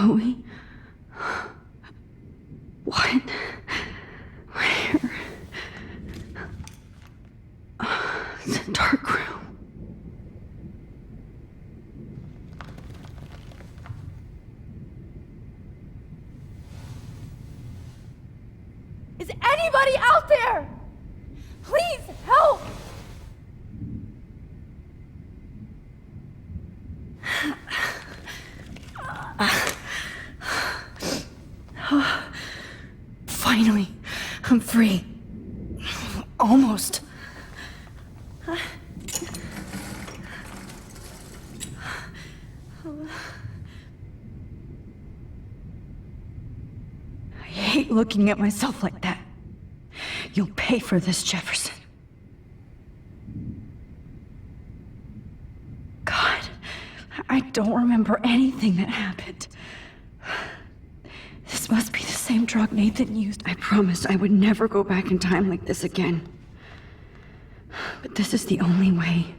Chloe? What? Where? The dark room. Is anybody out there? Please help! Finally, I'm free. Almost. I hate looking at myself like that. You'll pay for this, Jefferson. God, I don't remember anything that happened. This must be the same drug Nathan used. I promised I would never go back in time like this again. But this is the only way.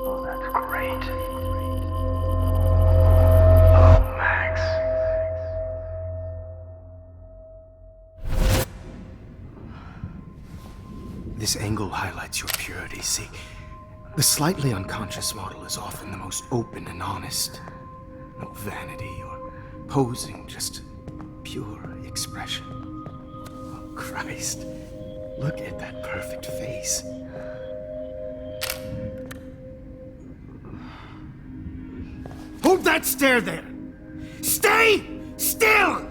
Oh, that's great. Oh, Max. This angle highlights your purity, see? The slightly unconscious model is often the most open and honest. No vanity or posing, just pure expression. Oh, Christ. Look at that perfect face. Hold that stare there! Stay still!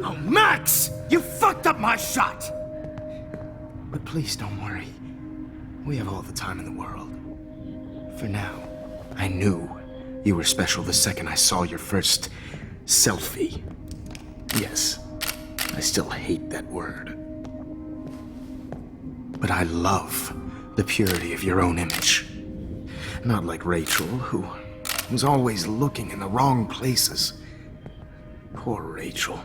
Oh, Max! You fucked up my shot! But please don't worry. We have all the time in the world. For now, I knew you were special the second I saw your first selfie. Yes, I still hate that word. But I love the purity of your own image. Not like Rachel, who was always looking in the wrong places. Poor Rachel.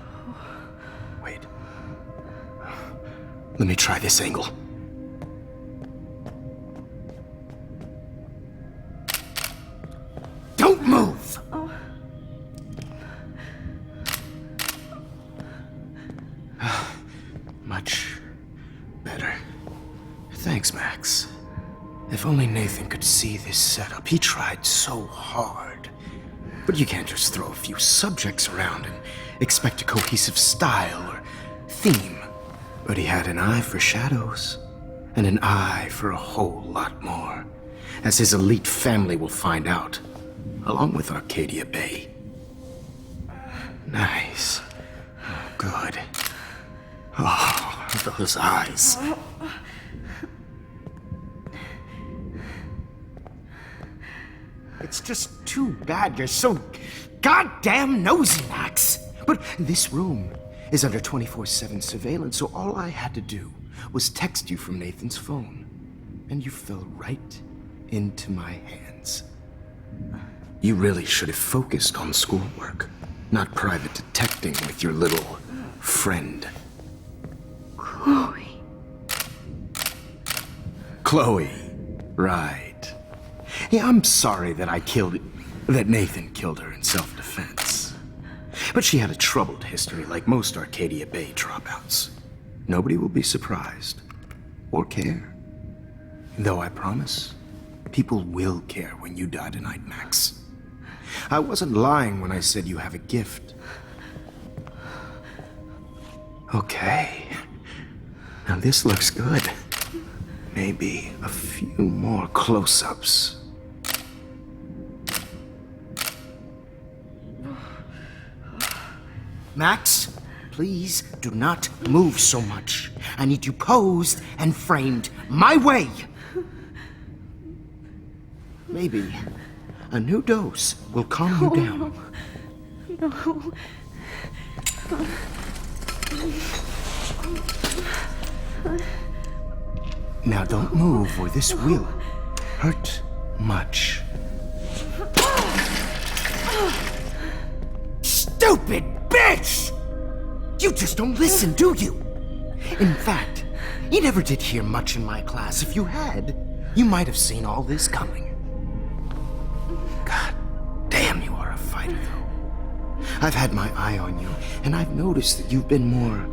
Wait. Let me try this angle. Don't move! Much better. Thanks, Max. If only Nathan could see this setup. He tried so hard. But you can't just throw a few subjects around and expect a cohesive style or theme. But he had an eye for shadows, and an eye for a whole lot more, as his elite family will find out, along with Arcadia Bay. Nice. Oh, good. Oh, those eyes. It's just too bad you're so goddamn nosy, Max. But this room is under 24/7 surveillance, so all I had to do was text you from Nathan's phone. And you fell right into my hands. You really should have focused on schoolwork, not private detecting with your little friend. Chloe. Chloe. Right. Yeah, I'm sorry that Nathan killed her in self-defense. But she had a troubled history like most Arcadia Bay dropouts. Nobody will be surprised. Or care. Though I promise, people will care when you die tonight, Max. I wasn't lying when I said you have a gift. Okay. Now this looks good. Maybe a few more close-ups. Max, please do not move so much. I need you posed and framed my way. Maybe a new dose will calm you down. No. Now don't move or this will hurt much. Stupid bitch! You just don't listen, do you? In fact, you never did hear much in my class. If you had, you might have seen all this coming. God damn, you are a fighter, though. I've had my eye on you, and I've noticed that you've been more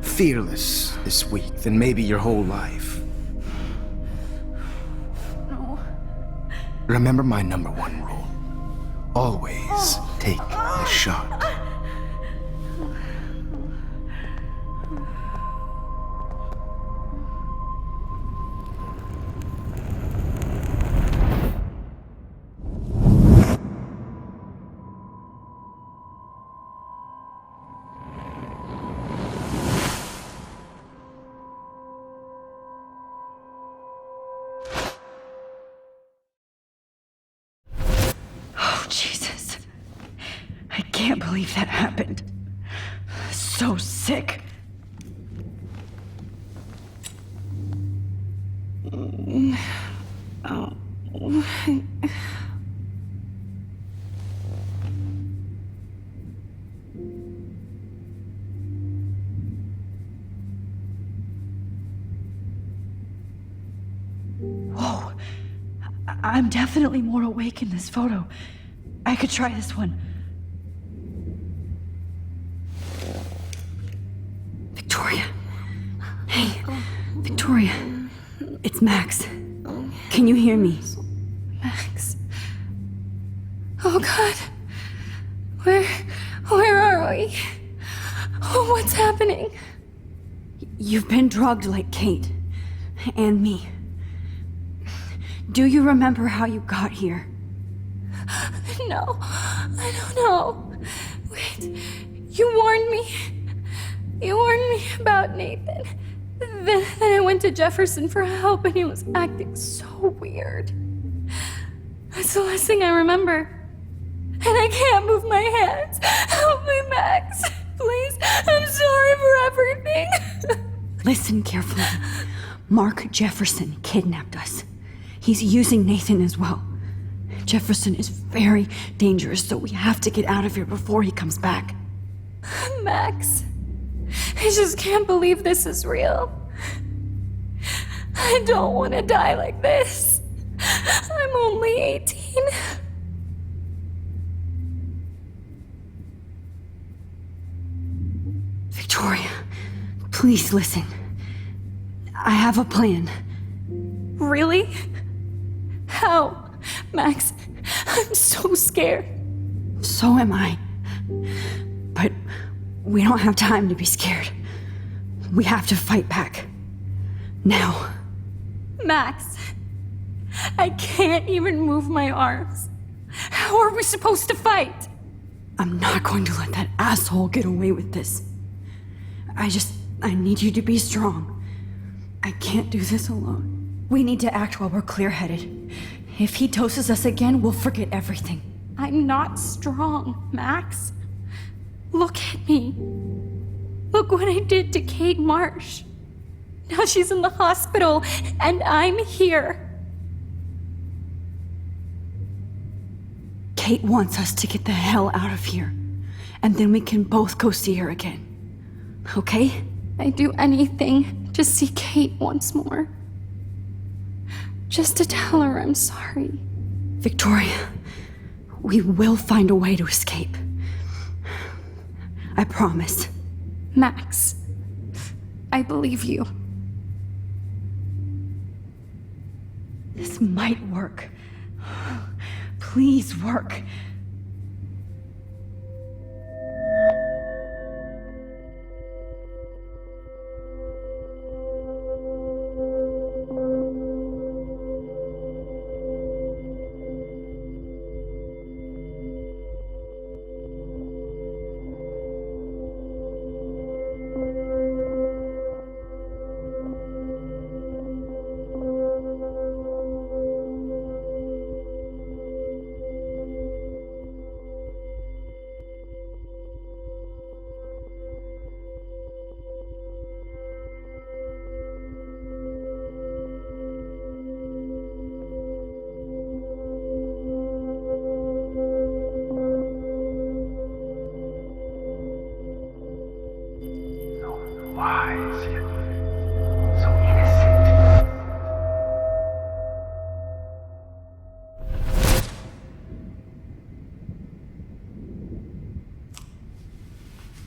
fearless this week than maybe your whole life. No. Remember my #1 rule. Always take a shot. Oh, Jesus. I can't believe that happened. So sick. Whoa. I'm definitely more awake in this photo. I could try this one. Victoria. Hey, Victoria. It's Max. Can you hear me? Max. Oh God. Where are we? Oh, what's happening? You've been drugged like Kate. And me. Do you remember how you got here? No, I don't know. Wait, you warned me. You warned me about Nathan. Then I went to Jefferson for help and he was acting so weird. That's the last thing I remember. And I can't move my hands. Help me, Max. Please, I'm sorry for everything. Listen carefully. Mark Jefferson kidnapped us. He's using Nathan as well. Jefferson is very dangerous, so we have to get out of here before he comes back. Max, I just can't believe this is real. I don't want to die like this. I'm only 18. Victoria, please listen. I have a plan. Really? How? Max, I'm so scared. So am I. But we don't have time to be scared. We have to fight back. Now. Max, I can't even move my arms. How are we supposed to fight? I'm not going to let that asshole get away with this. I need you to be strong. I can't do this alone. We need to act while we're clear-headed. If he doses us again, we'll forget everything. I'm not strong, Max. Look at me. Look what I did to Kate Marsh. Now she's in the hospital, and I'm here. Kate wants us to get the hell out of here. And then we can both go see her again. Okay? I'd do anything to see Kate once more. Just to tell her I'm sorry. Victoria, we will find a way to escape. I promise. Max, I believe you. This might work. Please work.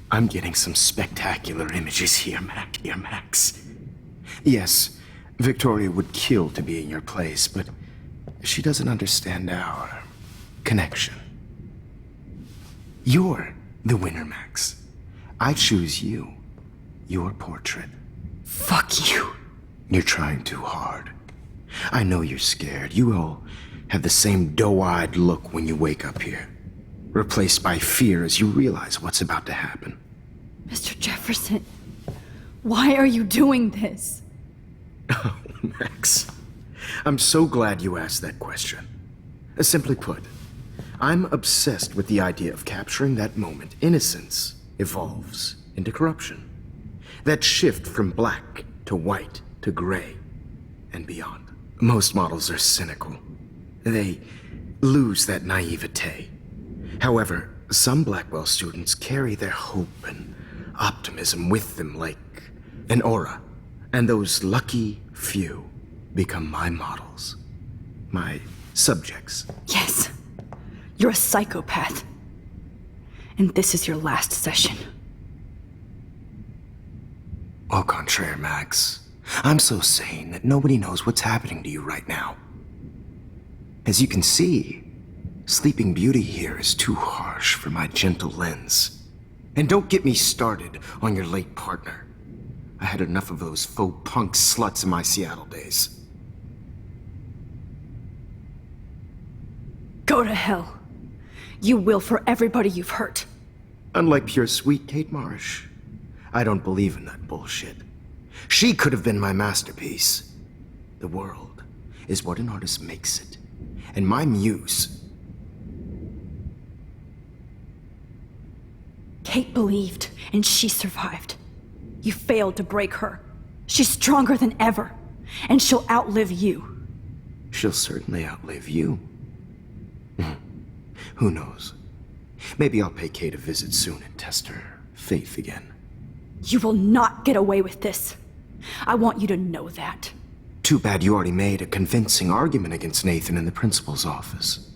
I'm getting some spectacular images here, Max. Yes, Victoria would kill to be in your place, but she doesn't understand our connection. You're the winner, Max. I choose you. Your portrait. Fuck you. You're trying too hard. I know you're scared. You all have the same doe-eyed look when you wake up here, replaced by fear as you realize what's about to happen. Mr. Jefferson, why are you doing this? Oh, Max. I'm so glad you asked that question. Simply put, I'm obsessed with the idea of capturing that moment innocence evolves into corruption. That shift from black to white to gray and beyond. Most models are cynical. They lose that naivete. However, some Blackwell students carry their hope and optimism with them like an aura. And those lucky few become my models. My subjects. Yes, you're a psychopath. And this is your last session. Au contraire, Max. I'm so sane that nobody knows what's happening to you right now. As you can see, Sleeping Beauty here is too harsh for my gentle lens. And don't get me started on your late partner. I had enough of those faux punk sluts in my Seattle days. Go to hell. You will for everybody you've hurt. Unlike pure sweet Kate Marsh, I don't believe in that bullshit. She could have been my masterpiece. The world is what an artist makes it. And my muse... Kate believed, and she survived. You failed to break her. She's stronger than ever, and she'll outlive you. She'll certainly outlive you. Who knows? Maybe I'll pay Kate a visit soon and test her faith again. You will not get away with this. I want you to know that. Too bad you already made a convincing argument against Nathan in the principal's office.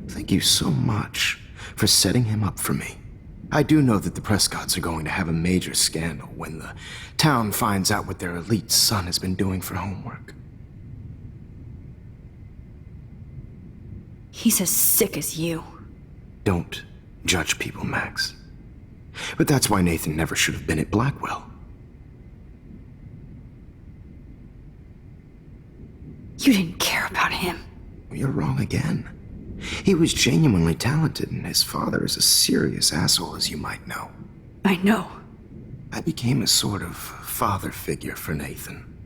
Thank you so much for setting him up for me. I do know that the Prescotts are going to have a major scandal when the town finds out what their elite son has been doing for homework. He's as sick as you. Don't judge people, Max. But that's why Nathan never should have been at Blackwell. You didn't care about him. You're wrong again. He was genuinely talented, and his father is a serious asshole, as you might know. I know. I became a sort of father figure for Nathan.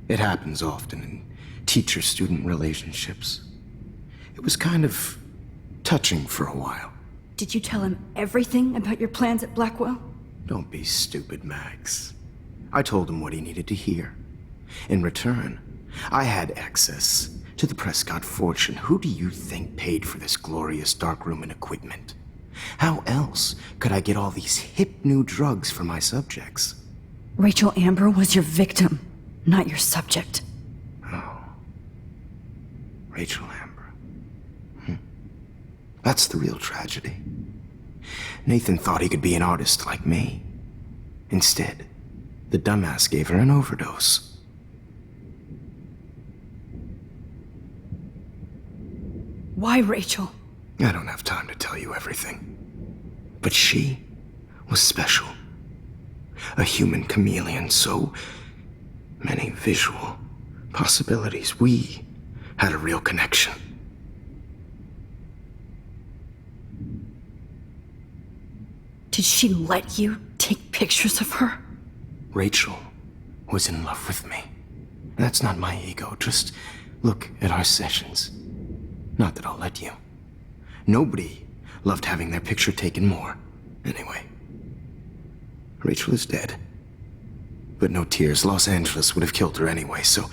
It happens often in teacher-student relationships. It was kind of touching for a while. Did you tell him everything about your plans at Blackwell? Don't be stupid, Max. I told him what he needed to hear. In return, I had access to the Prescott fortune. Who do you think paid for this glorious darkroom and equipment? How else could I get all these hip new drugs for my subjects? Rachel Amber was your victim, not your subject. Oh. Rachel Amber. That's the real tragedy. Nathan thought he could be an artist like me. Instead, the dumbass gave her an overdose. Why Rachel? I don't have time to tell you everything. But she was special. A human chameleon, so many visual possibilities. We had a real connection. Did she let you take pictures of her? Rachel was in love with me. That's not my ego. Just look at our sessions. Not that I'll let you. Nobody loved having their picture taken more. Anyway, Rachel is dead. But no tears. Los Angeles would have killed her anyway, so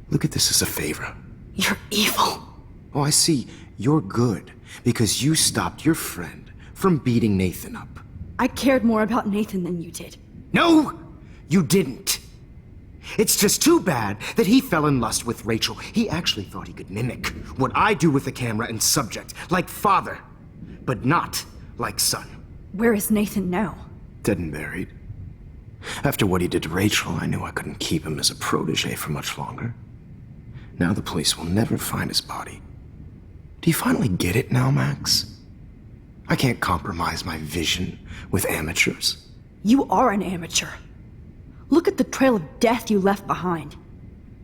look at this as a favor. You're evil. Oh, I see. You're good because you stopped your friend from beating Nathan up. I cared more about Nathan than you did. No, you didn't. It's just too bad that he fell in lust with Rachel. He actually thought he could mimic what I do with the camera and subject, like father, but not like son. Where is Nathan now? Dead and buried. After what he did to Rachel, I knew I couldn't keep him as a protege for much longer. Now the police will never find his body. Do you finally get it now, Max? I can't compromise my vision with amateurs. You are an amateur. Look at the trail of death you left behind.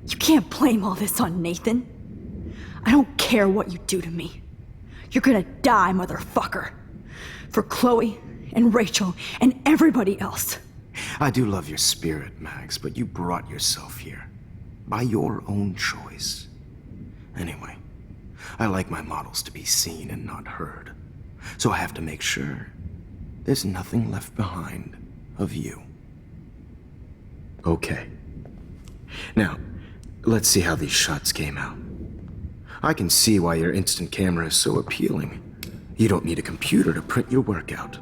You can't blame all this on Nathan. I don't care what you do to me. You're gonna die, motherfucker. For Chloe and Rachel and everybody else. I do love your spirit, Max, but you brought yourself here. By your own choice. Anyway, I like my models to be seen and not heard. So I have to make sure there's nothing left behind of you. Okay. Now, let's see how these shots came out. I can see why your instant camera is so appealing. You don't need a computer to print your work out.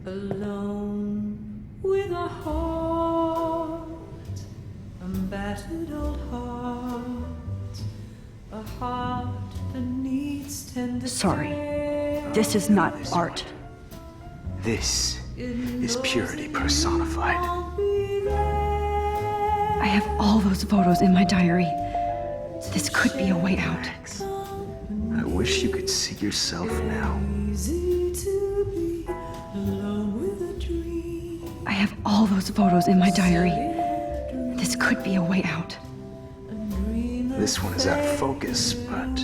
Alone with a heart, a battered old heart, a heart that needs tender Sorry. care. This is not art. This is purity personified. I'll be there. I have all those photos in my diary. This could be a way out. Max, I wish you could see yourself now. Easy to be alone with a dream. I have all those photos in my diary. This could be a way out. This one is out of focus, but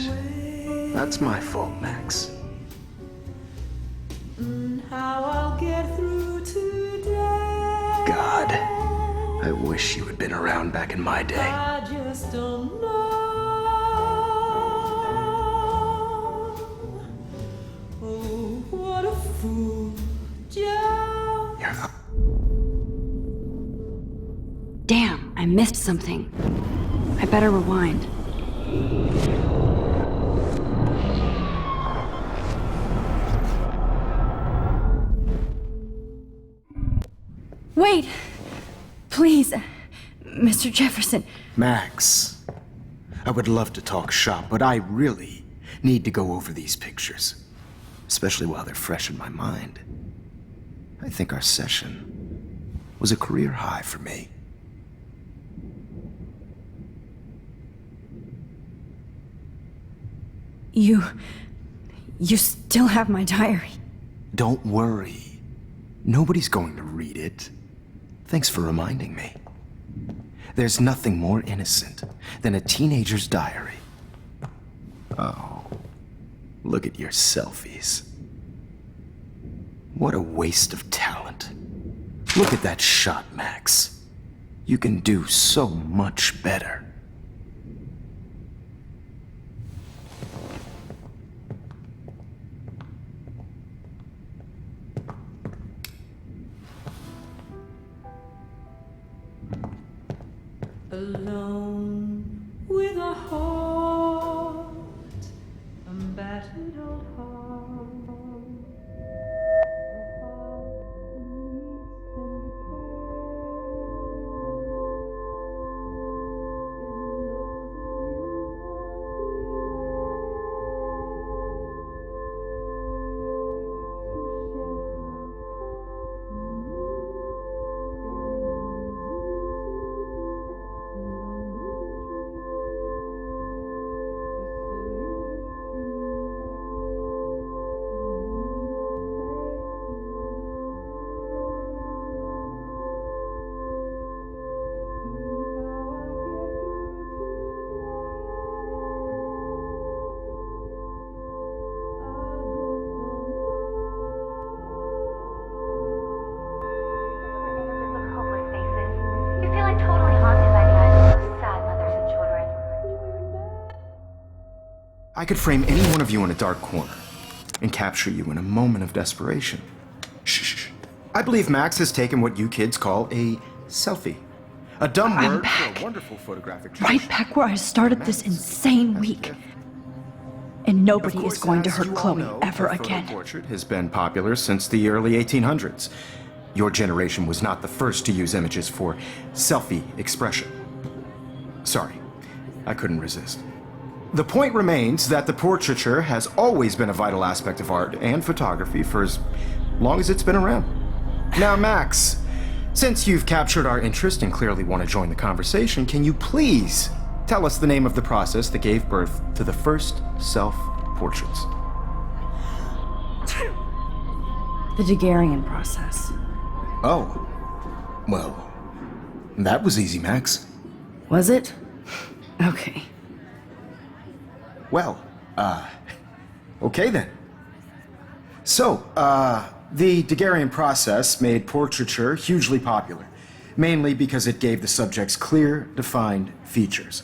that's my fault, Max. How I'll get through today. God, I wish you had been around back in my day. I just don't know. Oh, what a fool, Joe. You're Damn, I missed something. I better rewind. Wait! Please, Mr. Jefferson. Max, I would love to talk shop, but I really need to go over these pictures, especially while they're fresh in my mind. I think our session was a career high for me. You still have my diary. Don't worry. Nobody's going to read it. Thanks for reminding me. There's nothing more innocent than a teenager's diary. Oh, look at your selfies. What a waste of talent. Look at that shot, Max. You can do so much better. Alone with a heart, a battered old heart, a heart that needs tender I could frame any one of you in a dark corner and capture you in a moment of desperation. Shh. I believe Max has taken what you kids call a selfie. A dumb I'm word back. for a wonderful photographic Right tradition. back where I started this insane week. And nobody is going to hurt Chloe ever a photo again. portrait has been popular since the early 1800s. Your generation was not the first to use images for selfie expression. Sorry, I couldn't resist. The point remains that the portraiture has always been a vital aspect of art and photography for as long as it's been around. Now, Max, since you've captured our interest and clearly want to join the conversation, can you please tell us the name of the process that gave birth to the first self-portraits? The Daguerrean process. Oh, well, that was easy, Max. Was it? Okay. Well, okay then. So, the Daguerrean process made portraiture hugely popular, mainly because it gave the subjects clear, defined features.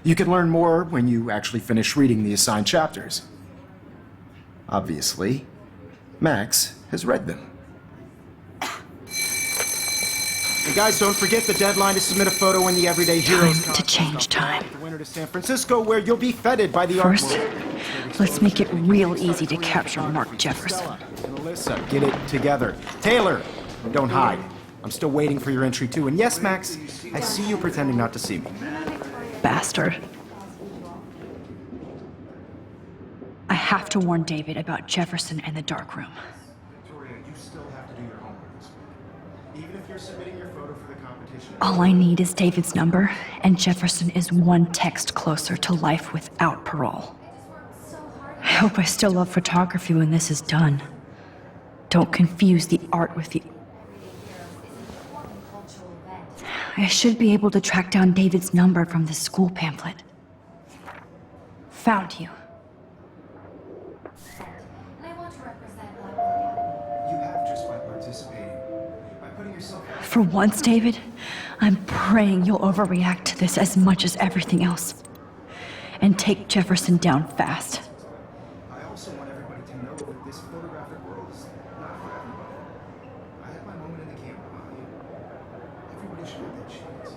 You can learn more when you actually finish reading the assigned chapters. Obviously, Max has read them. Hey guys, don't forget the deadline to submit a photo in the Everyday Heroes Time to change time. The winner to San Francisco, where you'll be feted by the art First, world. let's make it real easy to capture Mark Jefferson. And Alyssa, get it together. Taylor, don't hide. I'm still waiting for your entry too. And yes, Max, I see you pretending not to see me. Bastard. I have to warn David about Jefferson and the dark room. Victoria, you still have to do your homework this week. Even if you're submitting your photo for the competition. All I need is David's number, and Jefferson is one text closer to life without parole. I hope I still love photography when this is done. Don't confuse the art with the... I should be able to track down David's number from the school pamphlet. Found you. You have just by participating. By putting yourself out. For once, David, I'm praying you'll overreact to this as much as everything else. And take Jefferson down fast. I also want everybody to know that this photographic world is not for everybody. I had my moment in the camera behind. Everybody should have that chance.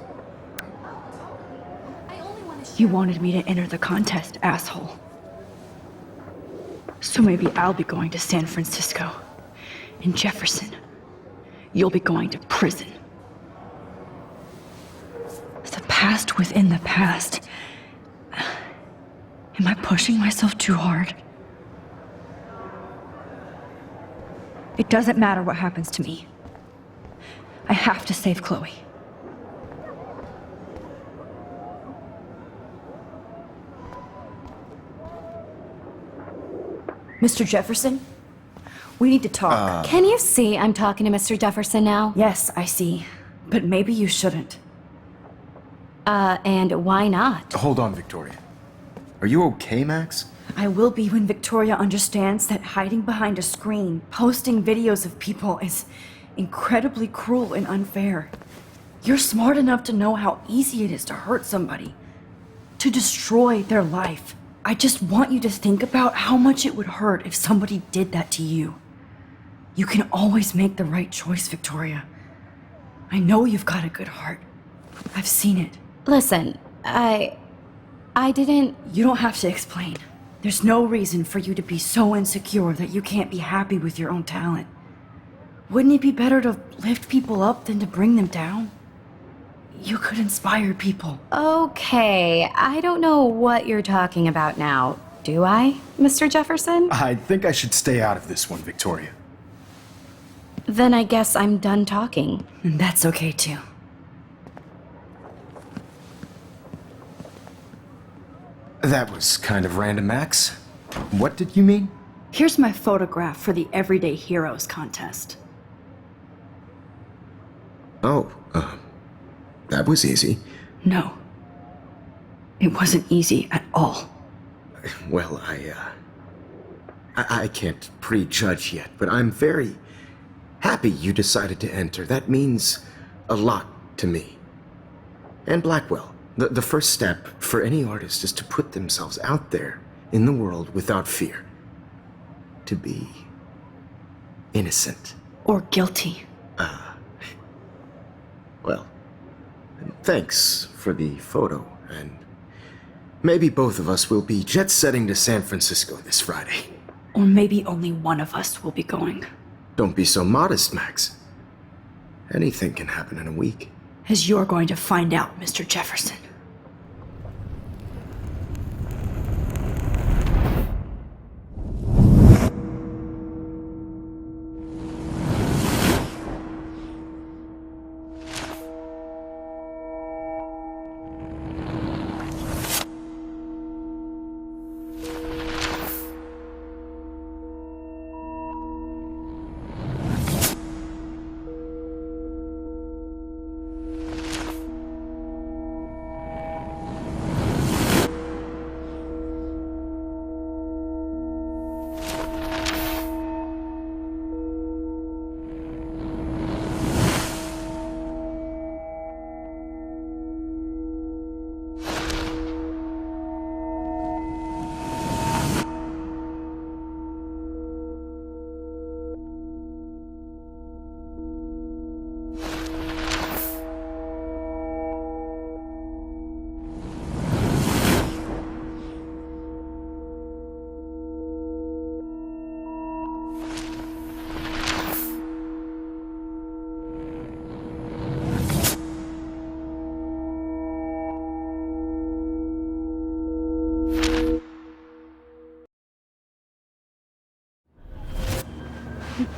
You wanted me to enter the contest, asshole. So maybe I'll be going to San Francisco. And Jefferson, you'll be going to prison. The past within the past. Am I pushing myself too hard? It doesn't matter what happens to me. I have to save Chloe. Mr. Jefferson? We need to talk. Can you see I'm talking to Mr. Jefferson now? Yes, I see. But maybe you shouldn't. And why not? Hold on, Victoria. Are you okay, Max? I will be when Victoria understands that hiding behind a screen, posting videos of people is incredibly cruel and unfair. You're smart enough to know how easy it is to hurt somebody, to destroy their life. I just want you to think about how much it would hurt if somebody did that to you. You can always make the right choice, Victoria. I know you've got a good heart. I've seen it. Listen, I didn't... You don't have to explain. There's no reason for you to be so insecure that you can't be happy with your own talent. Wouldn't it be better to lift people up than to bring them down? You could inspire people. Okay, I don't know what you're talking about now. Do I, Mr. Jefferson? I think I should stay out of this one, Victoria. Then I guess I'm done talking. And that's okay too. That was kind of random, Max. What did you mean? Here's my photograph for the Everyday Heroes contest. Oh, that was easy. No. It wasn't easy at all. Well, I can't prejudge yet, but I'm very happy you decided to enter. That means a lot to me. And Blackwell. The first step for any artist is to put themselves out there in the world without fear. To be innocent. Or guilty. Well, thanks for the photo, and maybe both of us will be jet-setting to San Francisco this Friday. Or maybe only one of us will be going. Don't be so modest, Max. Anything can happen in a week. As you're going to find out, Mr. Jefferson.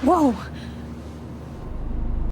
Whoa!